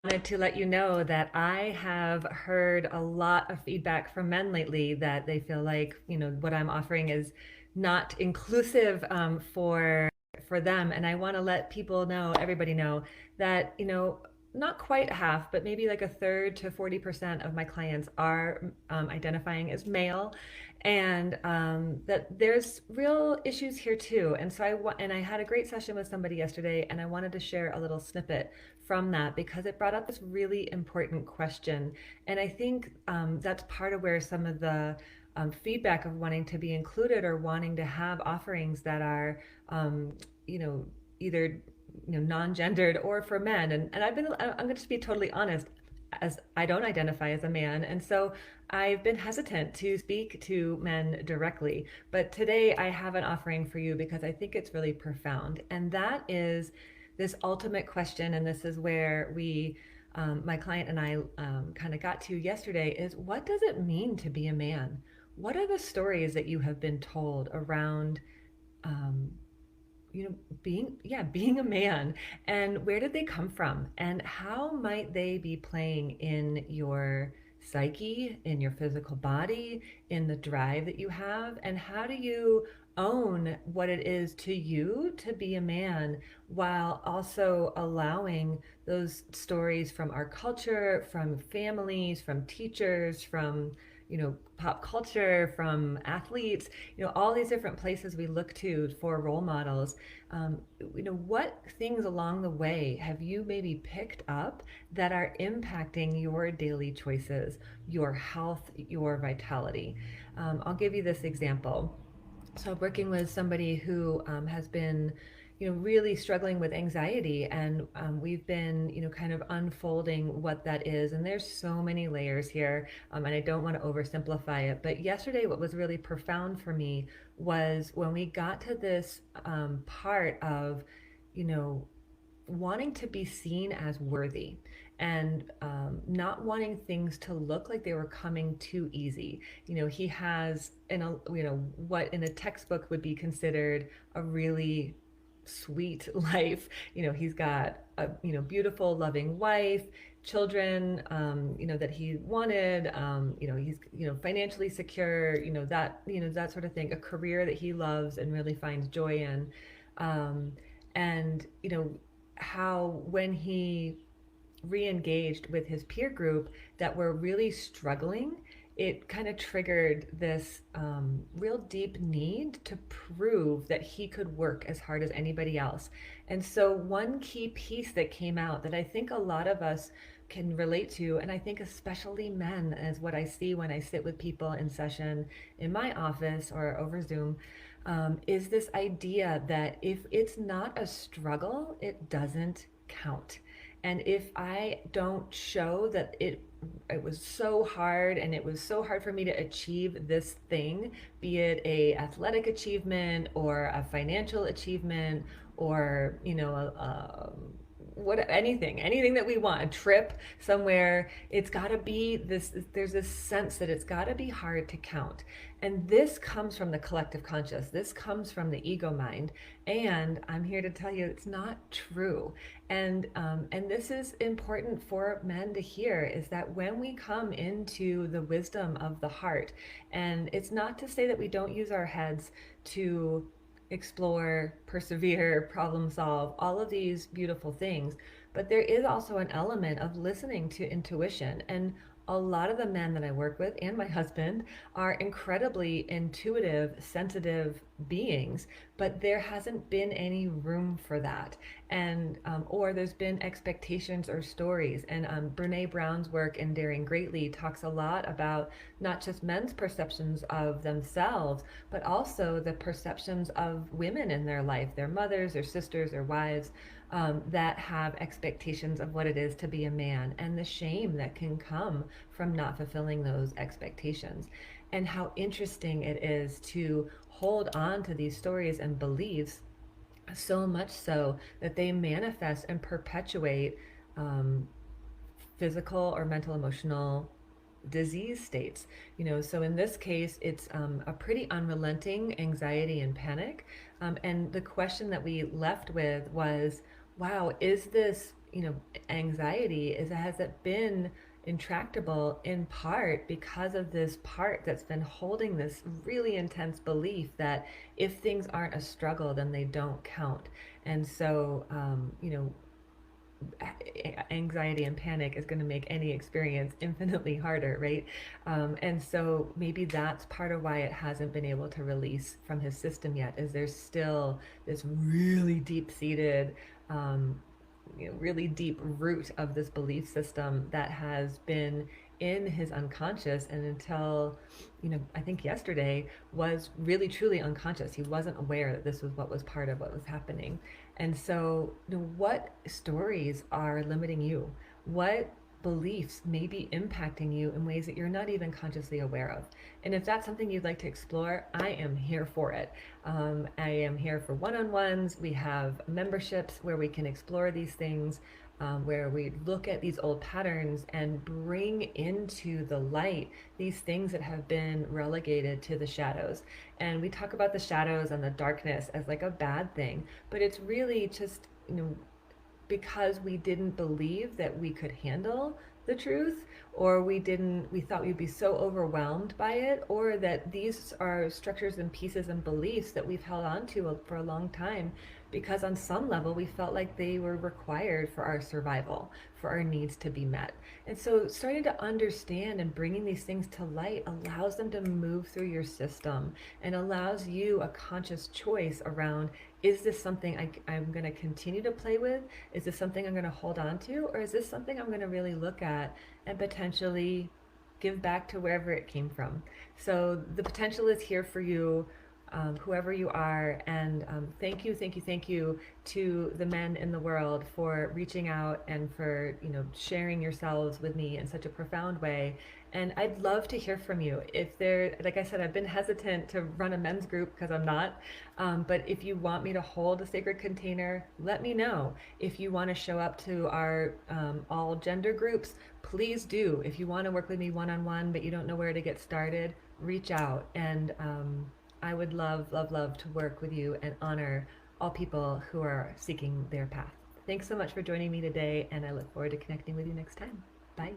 Wanted to let you know that I have heard a lot of feedback from men lately that they feel like, what I'm offering is not inclusive for them. And I want to let people know, everybody know that, not quite half, but maybe like a third to 40% of my clients are identifying as male, and that there's real issues here too. And so I had a great session with somebody yesterday, and I wanted to share a little snippet from that because it brought up this really important question. And I think that's part of where some of the feedback of wanting to be included or wanting to have offerings that are, um, you know, either non-gendered or for men. And I'm going to just be totally honest, as I don't identify as a man, and so I've been hesitant to speak to men directly. But today I have an offering for you because I think it's really profound, and that is this ultimate question. And this is where my client and I kind of got to yesterday: is what does it mean to be a man? What are the stories that you have been told around um, being a man, and where did they come from, and how might they be playing in your psyche, in your physical body, in the drive that you have, and how do you own what it is to you to be a man while also allowing those stories from our culture, from families, from teachers, from pop culture, from athletes, all these different places we look to for role models. What things along the way have you maybe picked up that are impacting your daily choices, your health, your vitality? I'll give you this example. So working with somebody who has been really struggling with anxiety, and we've been kind of unfolding what that is, and there's so many layers here, and I don't want to oversimplify it. But yesterday what was really profound for me was when we got to this part of you know wanting to be seen as worthy, and not wanting things to look like they were coming too easy. He has what in a textbook would be considered a really sweet life. He's got a beautiful, loving wife, children, that he wanted. He's financially secure. That sort of thing. A career that he loves and really finds joy in. Um, and how when he re-engaged with his peer group that were really struggling, it kind of triggered this real deep need to prove that he could work as hard as anybody else. And so one key piece that came out that I think a lot of us can relate to, and I think especially men, as what I see when I sit with people in session in my office or over Zoom, is this idea that if it's not a struggle, it doesn't count. And if I don't show that it was so hard, and it was so hard for me to achieve this thing, be it a athletic achievement or a financial achievement, or what, anything that we want, a trip somewhere, it's got to be this. There's this sense that it's got to be hard to count. And this comes from the collective conscious, this comes from the ego mind. And I'm here to tell you it's not true. And this is important for men to hear, is that when we come into the wisdom of the heart, and it's not to say that we don't use our heads to explore, persevere, problem solve, all of these beautiful things. But there is also an element of listening to intuition. And a lot of the men that I work with, and my husband, are incredibly intuitive, sensitive beings, but there hasn't been any room for that. And or there's been expectations or stories. And Brene Brown's work in Daring Greatly talks a lot about not just men's perceptions of themselves, but also the perceptions of women in their life, their mothers, their sisters, their wives, that have expectations of what it is to be a man, and the shame that can come from not fulfilling those expectations. And how interesting it is to hold on to these stories and beliefs, so much so that they manifest and perpetuate um, physical or mental, emotional disease states. So in this case, it's a pretty unrelenting anxiety and panic. And the question that we left with was, wow, is this anxiety is, has it been intractable in part because of this part that's been holding this really intense belief that if things aren't a struggle, then they don't count. And so, anxiety and panic is going to make any experience infinitely harder, right? And so maybe that's part of why it hasn't been able to release from his system yet, is there's still this really deep-seated, really deep root of this belief system that has been in his unconscious, and until I think yesterday, was really truly unconscious. He wasn't aware that this was what was part of what was happening. And so, what stories are limiting you? What beliefs may be impacting you in ways that you're not even consciously aware of? And if that's something you'd like to explore, I am here for it. I am here for one-on-ones. We have memberships where we can explore these things, where we look at these old patterns and bring into the light these things that have been relegated to the shadows. And we talk about the shadows and the darkness as like a bad thing, but it's really just, because we didn't believe that we could handle the truth, or we thought we'd be so overwhelmed by it, or that these are structures and pieces and beliefs that we've held on to for a long time because on some level we felt like they were required for our survival, for our needs to be met. And so starting to understand and bringing these things to light allows them to move through your system and allows you a conscious choice around, is this something I'm going to continue to play with? Is this something I'm going to hold on to? Or is this something I'm going to really look at and potentially give back to wherever it came from? So the potential is here for you, whoever you are. And thank you, thank you, thank you to the men in the world for reaching out and for sharing yourselves with me in such a profound way. And I'd love to hear from you. If there, like I said, I've been hesitant to run a men's group because I'm not. But if you want me to hold a sacred container, let me know. If you want to show up to our all gender groups, please do. If you want to work with me one-on-one, but you don't know where to get started, reach out. And I would love, love, love to work with you and honor all people who are seeking their path. Thanks so much for joining me today, and I look forward to connecting with you next time. Bye.